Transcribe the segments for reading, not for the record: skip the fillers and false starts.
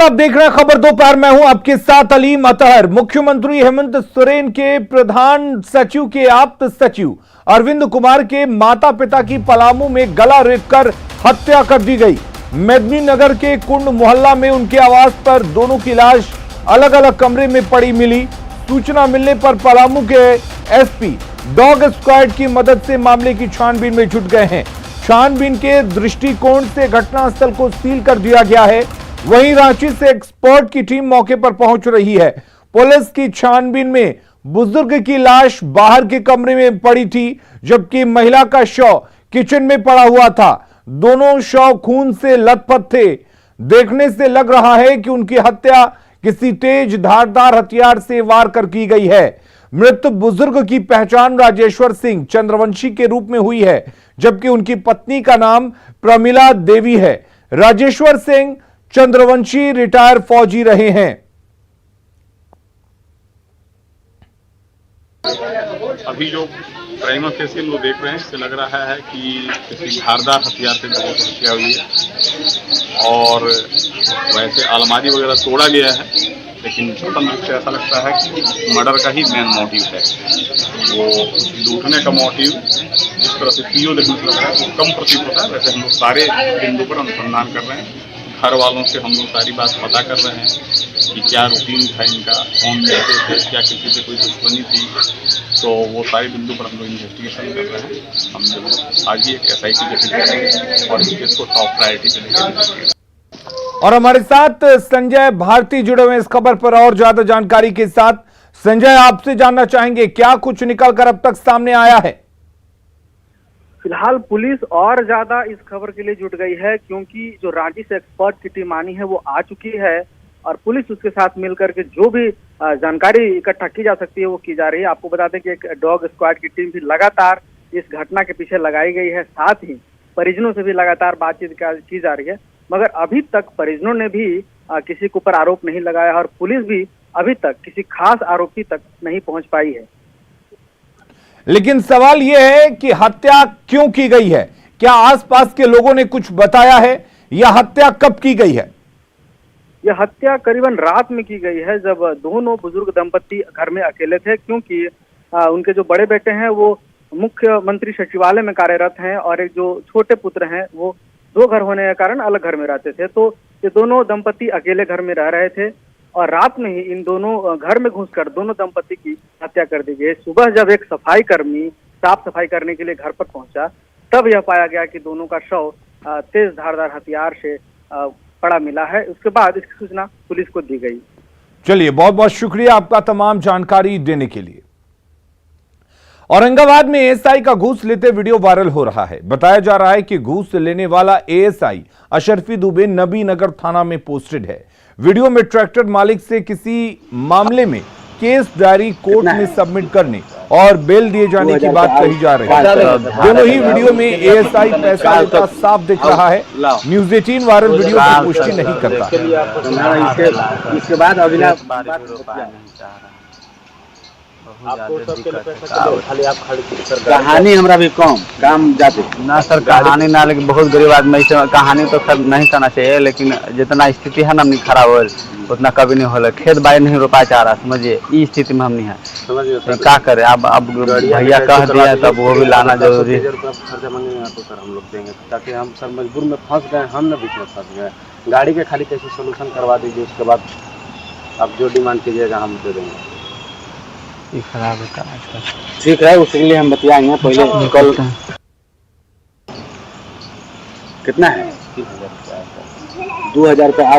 आप देख रहे हैं खबर दोपहर। मैं हूं आपके साथ अलीम अतहर। मुख्यमंत्री हेमंत सोरेन के प्रधान सचिव के आप्त सचिव अरविंद कुमार के माता पिता की पलामू में गला रेतकर हत्या कर दी गई। मेदिनीनगर के कुंड मोहल्ला में उनके आवास पर दोनों की लाश अलग अलग कमरे में पड़ी मिली। सूचना मिलने पर पलामू के एसपी डॉग स्क्वाड की मदद से मामले की छानबीन में जुट गए हैं। छानबीन के दृष्टिकोण से घटनास्थल को सील कर दिया गया है। वहीं रांची से एक्सपर्ट की टीम मौके पर पहुंच रही है। पुलिस की छानबीन में बुजुर्ग की लाश बाहर के कमरे में पड़ी थी, जबकि महिला का शव किचन में पड़ा हुआ था। दोनों शव खून से लथपथ थे। देखने से लग रहा है कि उनकी हत्या किसी तेज धारदार हथियार से वार कर की गई है। मृत बुजुर्ग की पहचान राजेश्वर सिंह चंद्रवंशी के रूप में हुई है, जबकि उनकी पत्नी का नाम प्रमिला देवी है। राजेश्वर सिंह चंद्रवंशी रिटायर फौजी रहे हैं। अभी जो प्राइमर फेसी हम लोग देख रहे हैं, इससे लग रहा है कि किसी धारदार हथियार से लोगों की हत्या हुई है और वैसे अलमारी वगैरह तोड़ा गया है, लेकिन स्वतंत्र रूप से ऐसा लगता है कि मर्डर का ही मेन मोटिव है। वो लूटने का मोटिव जिस तरह से पीओ देखने से लग रहा है वो कम प्रतीत होता है। वैसे हम लोग सारे बिंदु पर अनुसंधान कर रहे हैं। घर वालों से हम लोग सारी बात पता कर रहे हैं कि क्या रूटीन था इनका, कौन रहते थे, क्या किसी से कोई दुश्मनी थी। तो वो सारे बिंदु पर हम लोग इन्वेस्टिगेशन कर रहे हैं। हम लोग आज ही एक SIT गठित करेंगे और इस केस को टॉप प्रायोरिटी पे लेकर। और हमारे साथ संजय भारती जुड़े हुए इस खबर पर और ज्यादा जानकारी के साथ। संजय, आपसे जानना चाहेंगे क्या कुछ निकलकर अब तक सामने आया है? फिलहाल पुलिस और ज्यादा इस खबर के लिए जुट गई है, क्योंकि जो रांची से एक्सपर्ट की टीम आनी है वो आ चुकी है और पुलिस उसके साथ मिलकर के जो भी जानकारी इकट्ठा की जा सकती है वो की जा रही है। आपको बता दें कि एक डॉग स्क्वाड की टीम भी लगातार इस घटना के पीछे लगाई गई है। साथ ही परिजनों से भी लगातार बातचीत की जा रही है, मगर अभी तक परिजनों ने भी किसी के ऊपर आरोप नहीं लगाया और पुलिस भी अभी तक किसी खास आरोपी तक नहीं पहुंच पाई है। लेकिन सवाल यह है कि हत्या क्यों की गई है? क्या आसपास के लोगों ने कुछ बताया है या हत्या कब की गई है? यह हत्या करीबन रात में की गई है, जब दोनों बुजुर्ग दंपति घर में अकेले थे, क्योंकि उनके जो बड़े बेटे हैं वो मुख्यमंत्री सचिवालय में कार्यरत हैं और एक जो छोटे पुत्र हैं वो दो घर होने के कारण अलग घर में रहते थे। तो ये दोनों दंपति अकेले घर में रह रहे थे और रात में ही इन दोनों घर में घुसकर दोनों दंपति की हत्या कर दी गई। सुबह जब एक सफाई कर्मी साफ सफाई करने के लिए घर पर पहुंचा, तब यह पाया गया कि दोनों का शव तेज धारदार हथियार से पड़ा मिला है। उसके बाद इसकी सूचना पुलिस को दी गई। चलिए, बहुत बहुत शुक्रिया आपका तमाम जानकारी देने के लिए। औरंगाबाद में ASI का घूस लेते वीडियो वायरल हो रहा है। बताया जा रहा है कि घूस लेने वाला ASI अशरफी दुबे नबीनगर थाना में पोस्टेड है। वीडियो में ट्रैक्टर मालिक से किसी मामले में केस डायरी कोर्ट में सबमिट करने और बेल दिए जाने की बात कही जा रही है। दोनों ही वीडियो में ASI पैसा लेता साफ दिख रहा है। न्यूज़ 18 वायरल वीडियो की पुष्टि नहीं करता। इसके बाद कहानी हमरा भी कम काम जाते ना सर, कहानी ना, लेकिन बहुत गरीब आदमी से कहानी तो सब नहीं करना चाहिए, लेकिन जितना स्थिति है ना हमने खराब हो उतना कभी नहीं होला। खेत बाड़ी नहीं रोपा चाह रहा, समझिए इस स्थिति में हम नहीं है। तो क्या करे अब भैया कह दिया तब वो भी लाना जरूरी है। खर्चा मांगेंगे तो सर हम लोग देंगे, ताकि हम सर मजबूर में फंस गए, हम न बीच में फंस गए। गाड़ी के खाली कैसे सोल्यूशन करवा दीजिए, उसके बाद आप जो डिमांड कीजिएगा हम दे देंगे। खराब है ठीक है, उसके लिए हम बतियाएंगे। पहले कल कितना है? 2000 रुपये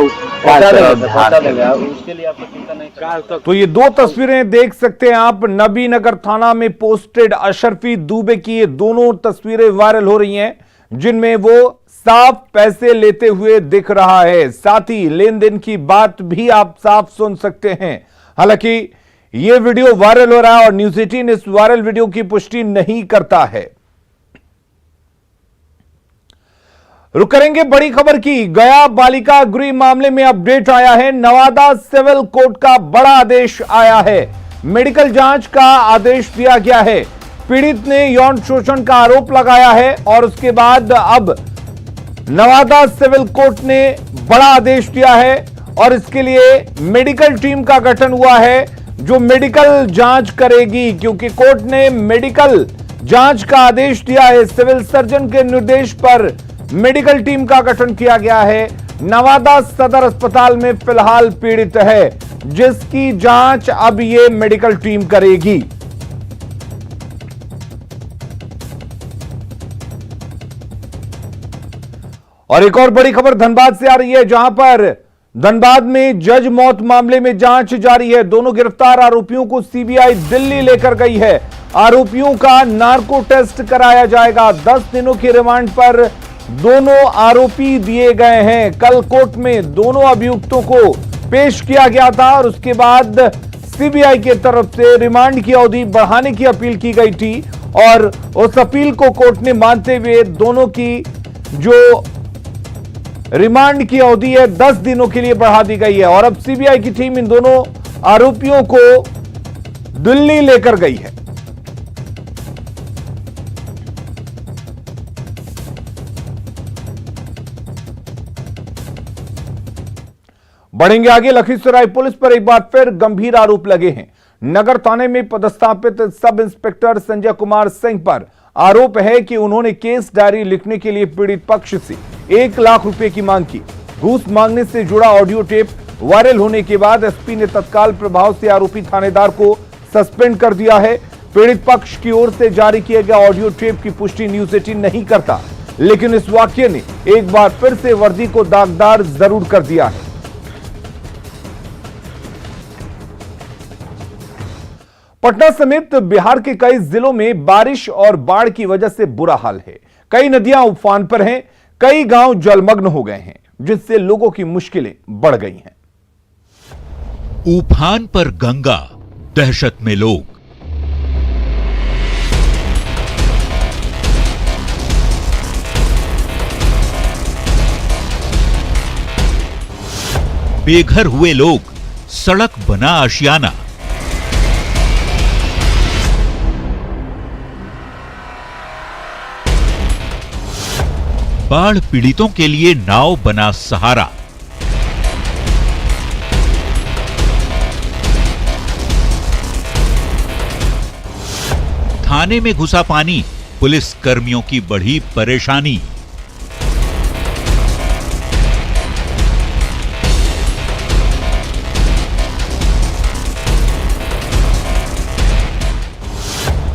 उसके लिए आपको चिंता नहीं। तो ये दो तस्वीरें देख सकते हैं आप, नबीनगर थाना में पोस्टेड अशरफी दुबे की ये दोनों तस्वीरें वायरल हो रही हैं, जिनमें वो साफ पैसे लेते हुए दिख रहा है। साथ ही लेन देन की बात भी आप साफ सुन सकते हैं। हालांकि ये वीडियो वायरल हो रहा है और न्यूज़ 18 इस वायरल वीडियो की पुष्टि नहीं करता है। रुक करेंगे बड़ी खबर की। गया बालिका गृह मामले में अपडेट आया है। नवादा सिविल कोर्ट का बड़ा आदेश आया है। मेडिकल जांच का आदेश दिया गया है। पीड़ित ने यौन शोषण का आरोप लगाया है और उसके बाद अब नवादा सिविल कोर्ट ने बड़ा आदेश दिया है और इसके लिए मेडिकल टीम का गठन हुआ है जो मेडिकल जांच करेगी, क्योंकि कोर्ट ने मेडिकल जांच का आदेश दिया है। सिविल सर्जन के निर्देश पर मेडिकल टीम का गठन किया गया है। नवादा सदर अस्पताल में फिलहाल पीड़ित है, जिसकी जांच अब ये मेडिकल टीम करेगी। और एक और बड़ी खबर धनबाद से आ रही है, जहां पर धनबाद में जज मौत मामले में जांच जारी है। दोनों गिरफ्तार आरोपियों को सीबीआई दिल्ली लेकर गई है। आरोपियों का नार्को टेस्ट कराया जाएगा। 10 दिनों के रिमांड पर दोनों आरोपी दिए गए हैं। कल कोर्ट में दोनों अभियुक्तों को पेश किया गया था और उसके बाद सीबीआई की तरफ से रिमांड की अवधि बढ़ाने की अपील की गई थी और उस अपील को कोर्ट ने मानते हुए दोनों की जो रिमांड की अवधि है 10 दिनों के लिए बढ़ा दी गई है। और अब सीबीआई की टीम इन दोनों आरोपियों को दिल्ली लेकर गई है। बढ़ेंगे आगे। लखीसराय पुलिस पर एक बार फिर गंभीर आरोप लगे हैं। नगर थाने में पदस्थापित सब इंस्पेक्टर संजय कुमार सिंह पर आरोप है कि उन्होंने केस डायरी लिखने के लिए पीड़ित पक्ष से 1 लाख रुपए की मांग की। घूस मांगने से जुड़ा ऑडियो टेप वायरल होने के बाद एसपी ने तत्काल प्रभाव से आरोपी थानेदार को सस्पेंड कर दिया है। पीड़ित पक्ष की ओर से जारी किए गए ऑडियो टेप की पुष्टि न्यूज 18 नहीं करता, लेकिन इस वाक्य ने एक बार फिर से वर्दी को दागदार जरूर कर दिया है। पटना समेत बिहार के कई जिलों में बारिश और बाढ़ की वजह से बुरा हाल है। कई नदियां उफान पर हैं, कई गांव जलमग्न हो गए हैं, जिससे लोगों की मुश्किलें बढ़ गई हैं। उफान पर गंगा, दहशत में लोग। बेघर हुए लोग, सड़क बना आशियाना। बाढ़ पीड़ितों के लिए नाव बना सहारा। थाने में घुसा पानी, पुलिस कर्मियों की बढ़ी परेशानी।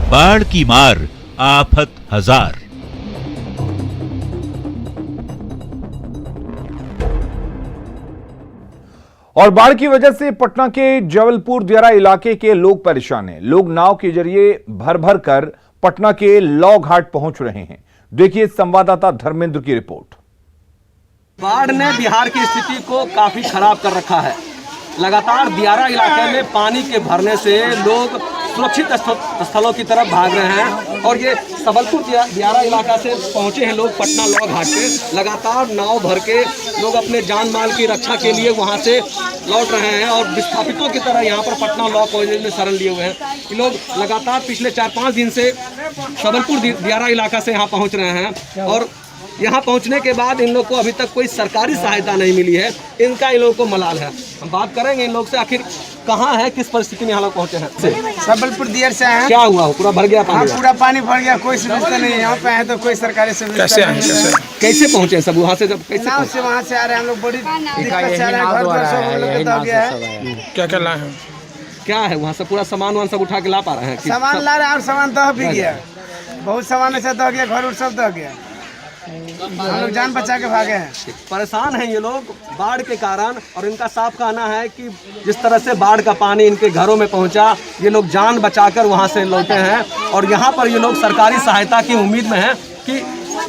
बाढ़ की मार, आफत हजार। और बाढ़ की वजह से पटना के जबलपुर दियारा इलाके के लोग परेशान हैं। लोग नाव के जरिए भर भर कर पटना के लौ घाट पहुंच रहे हैं। देखिए संवाददाता धर्मेंद्र की रिपोर्ट। बाढ़ ने बिहार की स्थिति को काफी खराब कर रखा है। लगातार दियारा इलाके में पानी के भरने से लोग सुरक्षित स्थलों की तरफ भाग रहे हैं और ये सबलपुर दियारा इलाका से पहुंचे हैं लोग पटना लौ घाट पे। लगातार नाव भर के लोग अपने जान माल की रक्षा के लिए वहां से लौट रहे हैं और विस्थापितों की तरह यहाँ पर पटना लॉ कॉलेज में शरण लिए हुए हैं। ये लोग लगातार पिछले 4-5 दिन से सबलपुर दियारा इलाका से यहाँ पहुँच रहे हैं और यहाँ पहुँचने के बाद इन लोग को अभी तक कोई सरकारी सहायता नहीं मिली है। इनका इन लोगों को मलाल है। हम बात करेंगे इन लोग से, आखिर कहाँ है, किस परिस्थिति में यहाँ लोग पहुँचे हैं। सबलपुर दियर से हैं। क्या हुआ हो? पूरा भर गया पानी? पूरा पानी भर गया, कोई सुविधा नहीं। यहाँ पे है तो कोई सरकारी सुविधा कैसे पहुँचे सब वहाँ से? जब कैसे नाव से वहाँ से आ रहे हैं हम लोग, बड़ी दिक्कत से आ रहे हैं। घर पर सब लोग के दब गया है। क्या क्या लाए हैं? क्या है वहाँ से? पूरा सामान वान सब उठा के ला पा रहे हैं? सामान ला रहे हैं और सामान दह भी गया, बहुत सामान ऐसा दह गया, घर सब दह गया। हम लोग जान बचा के भागे हैं। परेशान हैं ये लोग बाढ़ के कारण और इनका साफ कहना है कि जिस तरह से बाढ़ का पानी इनके घरों में पहुंचा, ये लोग जान बचाकर वहां से लौटे हैं और यहाँ पर ये लोग सरकारी सहायता की उम्मीद में हैं कि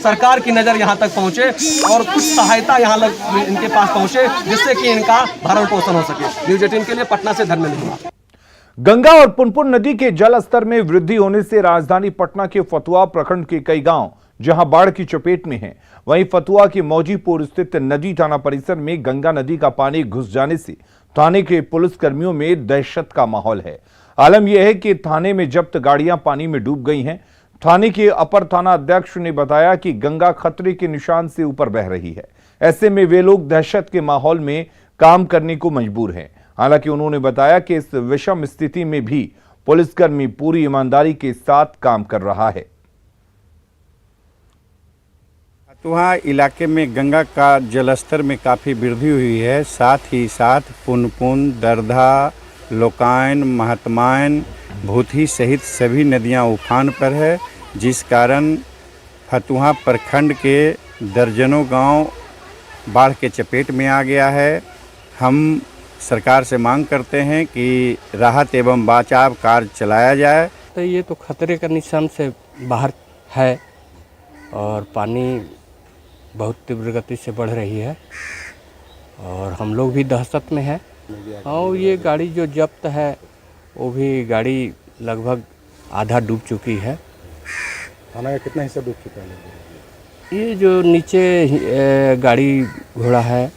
सरकार की नज़र यहाँ तक पहुँचे और कुछ सहायता यहाँ लग इनके पास पहुँचे जिससे कि इनका भरण पोषण हो सके। न्यूज़ 18 के लिए पटना से धर्मेंद्र। गंगा और पुनपुन नदी के जल स्तर में वृद्धि होने से राजधानी पटना के फतुहा प्रखंड के कई गांव जहां बाढ़ की चपेट में हैं, वहीं फतुहा के मौजीपुर स्थित नदी थाना परिसर में गंगा नदी का पानी घुस जाने से थाने के पुलिस कर्मियों में दहशत का माहौल है। आलम यह है कि थाने में जब्त गाड़ियां पानी में डूब गई हैं। थाने के अपर थाना अध्यक्ष ने बताया कि गंगा खतरे के निशान से ऊपर बह रही है। ऐसे में वे लोग दहशत के माहौल में काम करने को मजबूर हैं। हालांकि उन्होंने बताया कि इस विषम स्थिति में भी पुलिसकर्मी पूरी ईमानदारी के साथ काम कर रहा है। फतुहा इलाके में गंगा का जलस्तर में काफ़ी वृद्धि हुई है। साथ ही साथ पुनपुन, दरधा, लोकायन, महात्मायन, भूथी सहित सभी नदियां उफान पर है, जिस कारण फतुहा प्रखंड के दर्जनों गांव बाढ़ के चपेट में आ गया है। हम सरकार से मांग करते हैं कि राहत एवं बचाव कार्य चलाया जाए। तो ये तो खतरे का निशान से बाहर है और पानी बहुत तीव्र गति से बढ़ रही है और हम लोग भी दहशत में हैं। और ये गाड़ी जो जब्त है वो भी गाड़ी लगभग आधा डूब चुकी है। थाना का कितना हिस्सा डूब चुका है? ये जो नीचे गाड़ी घोड़ा है,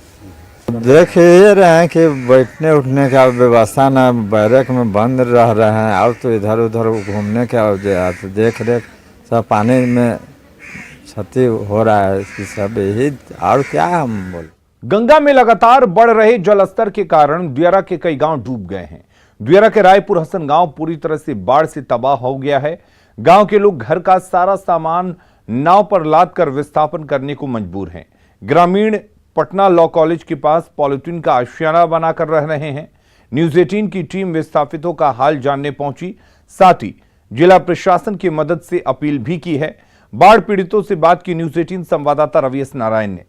देख ये रहे हैं कि बैठने उठने का व्यवस्था ना, बैरक में बंद रह रहे हैं। अब तो इधर उधर घूमने का तो देख रेख सब पानी में क्षति हो रहा है। सब यही और क्या हम बोल। गंगा में लगातार बढ़ रहे जलस्तर के कारण दियारा के कई गांव डूब गए हैं। दियारा के रायपुर हसन गांव पूरी तरह से बाढ़ से तबाह हो गया है। गांव के लोग घर का सारा सामान नाव पर लादकर विस्थापन करने को मजबूर हैं। ग्रामीण पटना लॉ कॉलेज के पास पॉलिथीन का आशियाना बनाकर रह रहे हैं। न्यूज 18 की टीम विस्थापितों का हाल जानने पहुंची, साथ ही जिला प्रशासन की मदद से अपील भी की है। बाढ़ पीड़ितों से बात की न्यूज 18 संवाददाता रवि एस नारायण ने।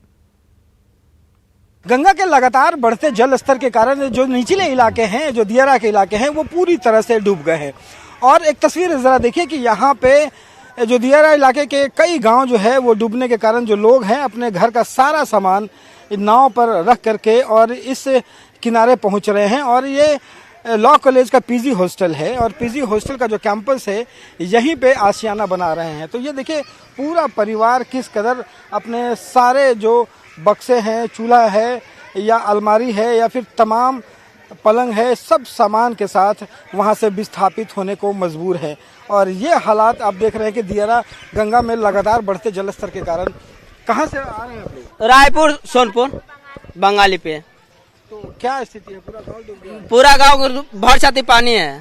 गंगा के लगातार बढ़ते जल स्तर के कारण जो निचले इलाके हैं, जो दियारा के इलाके हैं, वो पूरी तरह से डूब गए हैं। और एक तस्वीर जरा देखिए कि यहाँ पे जो दियारा इलाके के कई गांव जो है वो डूबने के कारण जो लोग हैं अपने घर का सारा सामान नाव पर रख करके और इस किनारे पहुंच रहे हैं। और ये लॉ कॉलेज का पीजी हॉस्टल है और पीजी हॉस्टल का जो कैंपस है यहीं पे आशियाना बना रहे हैं। तो ये देखिए पूरा परिवार किस कदर अपने सारे जो बक्से हैं, चूल्हा है या अलमारी है या फिर तमाम पलंग है, सब सामान के साथ वहां से विस्थापित होने को मजबूर है। और ये हालात आप देख रहे हैं कि दियारा गंगा में लगातार बढ़ते जलस्तर के कारण। कहाँ से आ रहे हैं आप लोग? रायपुर, सोनपुर, बंगाली पे। तो क्या स्थिति है? पूरा गांव डूब गया? पूरा गांव भर छाती पानी है।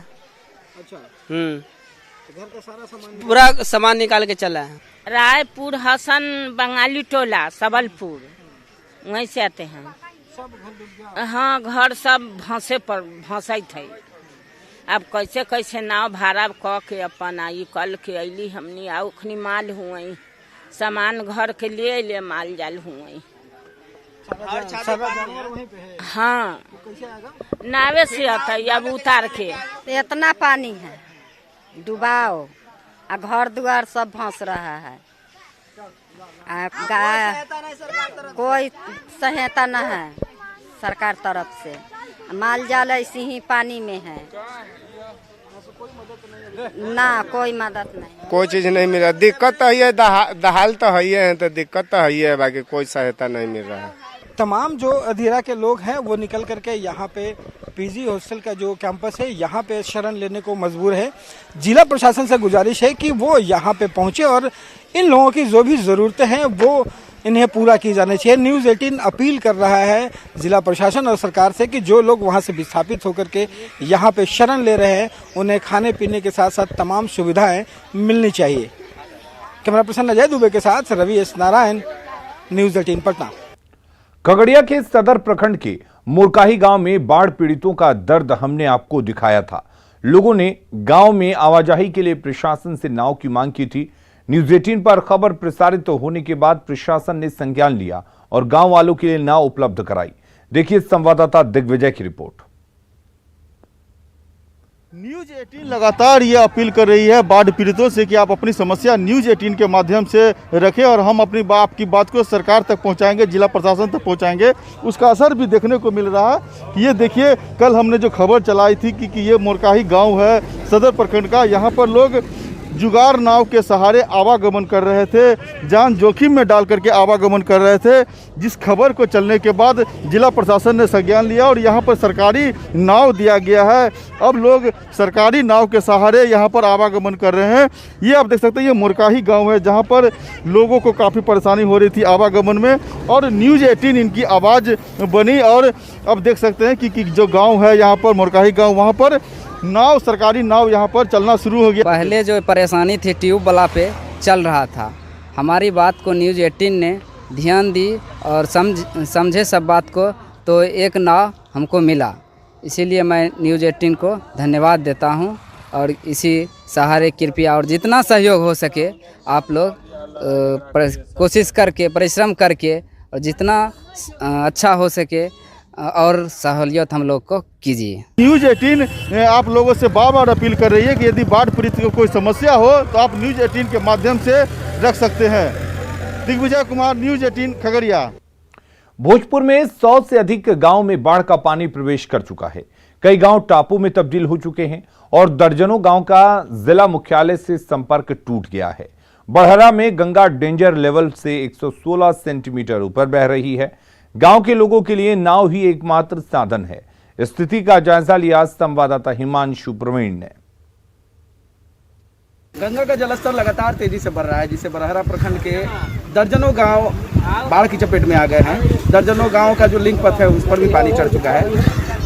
अच्छा। घर का सारा सामान पूरा सामान निकाल के चला है। रायपुर हसन बंगाली टोला सबलपुर वहीं से आते हैं। सब घर डूब गया? हाँ, घर सब भंसे पर भंसई थे। अब कैसे कैसे नाव भाड़ा क के अपन आई कल के अली हमनी आखनी माल हुई सामान घर के लिए माल जाल हुई। हाँ, नावे से आता अब उतार के। इतना पानी है, डुबाओ, घर द्वार सब भंस रहा है। कोई सहायता न है सरकार तरफ से, माल जाल ऐसे ही पानी में है ना, कोई मदद नहीं, कोई चीज नहीं मिल रहा। दिक्कत तो है, दहाल तो है, तो दिक्कत तो है, बाकी कोई सहायता नहीं मिल रहा है। तमाम जो दियारा के लोग हैं वो निकल करके यहाँ पे पीजी हॉस्टल का जो कैंपस है यहाँ पे शरण लेने को मजबूर है। जिला प्रशासन से गुजारिश है कि वो यहाँ पे पहुँचे और इन लोगों की जो भी ज़रूरतें हैं वो इन्हें पूरा की जानी चाहिए। न्यूज़ 18 अपील कर रहा है जिला प्रशासन और सरकार से कि जो लोग वहाँ से विस्थापित होकर के यहाँ पे शरण ले रहे हैं उन्हें खाने पीने के साथ साथ तमाम सुविधाएँ मिलनी चाहिए। कैमरा पर्सन अजय दुबे के साथ रवि एस नारायण, न्यूज़ 18 पटना। खगड़िया के सदर प्रखंड के मुरकाही गांव में बाढ़ पीड़ितों का दर्द हमने आपको दिखाया था। लोगों ने गांव में आवाजाही के लिए प्रशासन से नाव की मांग की थी। न्यूज 18 पर खबर प्रसारित होने के बाद प्रशासन ने संज्ञान लिया और गांव वालों के लिए नाव उपलब्ध कराई। देखिए संवाददाता दिग्विजय की रिपोर्ट। न्यूज 18 लगातार ये अपील कर रही है बाढ़ पीड़ितों से कि आप अपनी समस्या न्यूज 18 के माध्यम से रखें और हम अपनी आपकी बात को सरकार तक पहुंचाएंगे, जिला प्रशासन तक पहुंचाएंगे। उसका असर भी देखने को मिल रहा है। ये देखिए, कल हमने जो खबर चलाई थी कि ये मुरकाही गांव है सदर प्रखंड का, यहाँ पर लोग जुगाड़ नाव के सहारे आवागमन कर रहे थे, जान जोखिम में डाल करके आवागमन कर रहे थे। जिस खबर को चलने के बाद जिला प्रशासन ने संज्ञान लिया और यहाँ पर सरकारी नाव दिया गया है। अब लोग सरकारी नाव के सहारे यहाँ पर आवागमन कर रहे हैं। ये आप देख सकते हैं, ये मुरकाही गांव है जहाँ पर लोगों को काफ़ी परेशानी हो रही थी आवागमन में और न्यूज़ 18 इनकी आवाज़ बनी और अब देख सकते हैं कि जो गांव है यहाँ पर मोरकाही गांव, वहाँ पर नाव, सरकारी नाव यहाँ पर चलना शुरू हो गया। पहले जो परेशानी थी ट्यूब वाला पे चल रहा था, हमारी बात को न्यूज़ 18 ने ध्यान दी और समझे सब बात को, तो एक नाव हमको मिला। इसीलिए मैं न्यूज़ 18 को धन्यवाद देता हूं और इसी सहारे कृपया और जितना सहयोग हो सके आप लोग कोशिश करके, परिश्रम करके और जितना अच्छा हो सके और सहूलियत हम लोग को कीजिए। न्यूज़ 18 आप लोगों से बार बार अपील कर रही है कि यदि बाढ़ पीड़ित को कोई समस्या हो तो आप न्यूज़ 18 के माध्यम से रख सकते हैं। दिग्विजय कुमार, न्यूज़ 18 खगड़िया। भोजपुर में 100 से अधिक गांव में बाढ़ का पानी प्रवेश कर चुका है। कई गांव टापू में तब्दील हो चुके हैं और दर्जनों गांव का जिला मुख्यालय से संपर्क टूट गया है। बड़हरा में गंगा डेंजर लेवल से 116 सेंटीमीटर ऊपर बह रही है। गांव के लोगों के लिए नाव ही एकमात्र साधन है। स्थिति का जायजा लिया संवाददाता हिमांशु प्रवीण ने। गंगा का जलस्तर लगातार तेजी से बढ़ रहा है, जिससे बड़हरा प्रखंड के दर्जनों गांव बाढ़ की चपेट में आ गए हैं। दर्जनों गांव का जो लिंक पथ है उस पर भी पानी चढ़ चुका है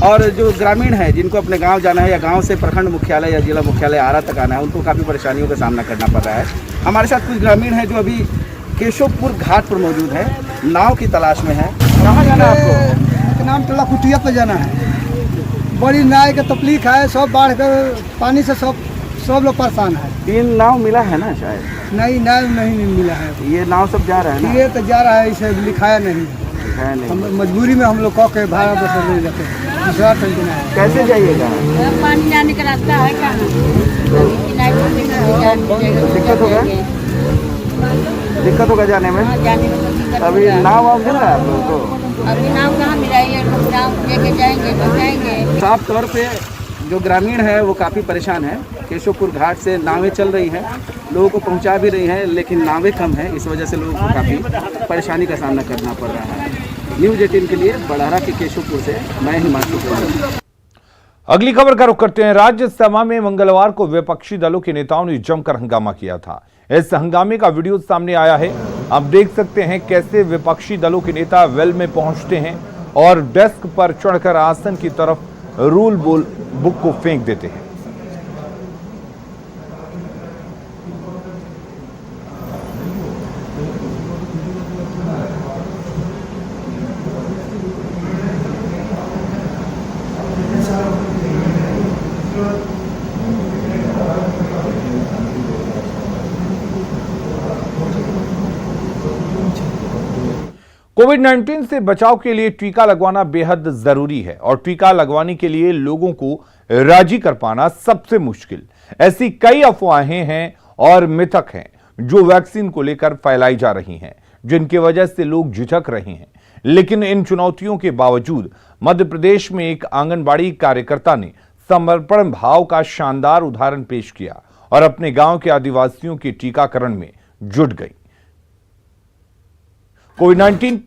और जो ग्रामीण है जिनको अपने गांव जाना है या गांव से प्रखंड मुख्यालय या जिला मुख्यालय आरा तक आना है, उनको काफ़ी परेशानियों का सामना करना पड़ रहा है। हमारे साथ कुछ ग्रामीण हैं जो अभी केशवपुर घाट पर मौजूद है, नाव की तलाश में है। कहाँ जाना है आपको? नाम टोला कुटिया पर जाना है। बड़ी नाव का तकलीफ है, सब बाढ़ कर पानी से सब लोग परेशान है। 3 नाव मिला है ना शायद? नहीं, नाव नहीं मिला है। ये नाव सब जा रहा है ना? ये तो जा रहा है, इसे लिखाया नहीं। हम मजबूरी में हम लोग कह के भाड़ा बस ले जाते हैं। दूसरा ठंडा है। कैसे जाइएगा? पानी जाने का रास्ता है कहाँ? दिक्कत होगा जाने में? अभी नाव मिल रहा है आप लोगों को? अभी नाव कहाँ मिला है? नाव लेके जाएंगे तो जाएंगे। साफ तौर पे जो ग्रामीण है वो काफ़ी परेशान है। केशवपुर घाट से नावें चल रही हैं, लोगों को पहुंचा भी रही हैं, लेकिन नावें कम हैं। इस वजह से लोगों को काफ़ी परेशानी का सामना करना पड़ रहा है। न्यूज़ 18 के लिए बड़हरा के केशवपुर से मैं हिमांशु प्रवीण। अगली खबर का रुख करते हैं। राज्यसभा में मंगलवार को विपक्षी दलों के नेताओं ने जमकर हंगामा किया था। इस हंगामे का वीडियो सामने आया है। आप देख सकते हैं कैसे विपक्षी दलों के नेता वेल में पहुंचते हैं और डेस्क पर चढ़कर आसन की तरफ रूल बुक को फेंक देते हैं। कोविड-19 से बचाव के लिए टीका लगवाना बेहद जरूरी है और टीका लगवाने के लिए लोगों को राजी कर पाना सबसे मुश्किल। ऐसी कई अफवाहें हैं और मिथक हैं जो वैक्सीन को लेकर फैलाई जा रही हैं, जिनकी वजह से लोग झिझक रहे हैं। लेकिन इन चुनौतियों के बावजूद मध्य प्रदेश में एक आंगनबाड़ी कार्यकर्ता ने समर्पण भाव का शानदार उदाहरण पेश किया और अपने गांव के आदिवासियों के टीकाकरण में जुट गई। कोविड-19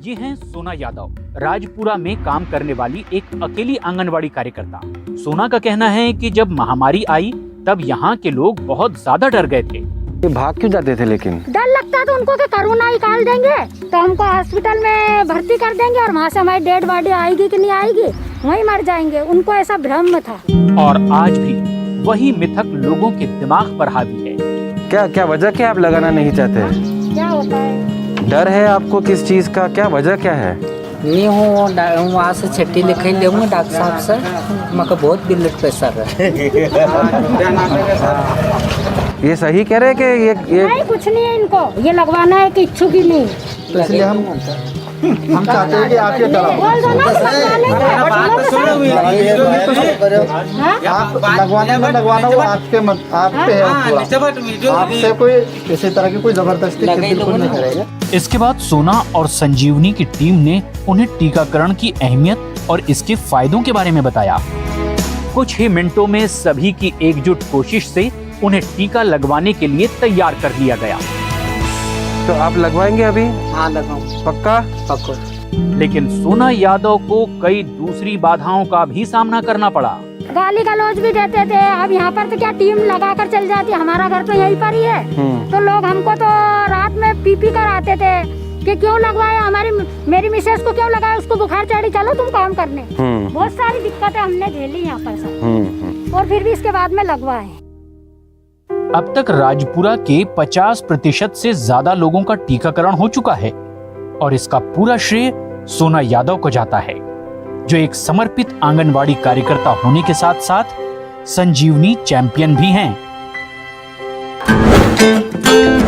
ये हैं सोना यादव, राजपुरा में काम करने वाली एक अकेली आंगनवाड़ी कार्यकर्ता। सोना का कहना है कि जब महामारी आई तब यहाँ के लोग बहुत ज्यादा डर गए थे। भाग क्यों जाते थे? लेकिन डर लगता था उनको कि कोरोना निकाल देंगे तो हमको हॉस्पिटल में भर्ती कर देंगे और वहाँ से हमारी डेड बॉडी आएगी कि नहीं आएगी, वहीं मर जाएंगे। उनको ऐसा भ्रम था। और आज भी वही मिथक लोगों के दिमाग पर हावी है। क्या वजह क्या आप लगाना नहीं चाहते? क्या होता है? डर है आपको किस चीज का? क्या वजह क्या है? नहीं हूँ वहाँ से छुट्टी लिखे लेंगे डॉक्टर साहब से, मगर बहुत ब्लड प्रेशर है। ये सही कह रहे हैं कि ये नहीं, कुछ नहीं है इनको, ये लगवाना है कि इच्छुक ही नहीं। तो इसलिए हम चाहते हैं कि आप ये लगवाना वो आपके आप पे है। आपसे कोई इसी तरह की कोई जबरदस्ती बिल्कुल नहीं करेगा। इसके बाद सोना और संजीवनी की टीम ने उन्हें टीकाकरण की अहमियत और इसके फायदों के बारे में बताया। कुछ ही मिनटों में सभी की एकजुट कोशिश से उन्हें टीका लगवाने के लिए तैयार कर लिया गया। तो आप लगवाएंगे अभी? हाँ लगाऊं। पक्का? पक्का। लेकिन सोना यादव को कई दूसरी बाधाओं का भी सामना करना पड़ा। गाली गलौज भी देते थे। अब यहाँ पर तो क्या टीम लगा कर चल जाती, हमारा घर तो यहीं पर ही है। तो लोग हमको तो रात में पी कर आते थे कि क्यों लगवाया, मेरी मिसेस को क्यों लगाया, उसको बुखार चढ़ी, चलो तुम काम करने। बहुत सारी दिक्कतें हमने झेली यहाँ पर सब, और फिर भी इसके बाद में लगवाए। अब तक राजपुरा के 50% से ज्यादा लोगों का टीकाकरण हो चुका है और इसका पूरा श्रेय सोना यादव को जाता है, जो एक समर्पित आंगनवाड़ी कार्यकर्ता होने के साथ साथ संजीवनी चैंपियन भी हैं।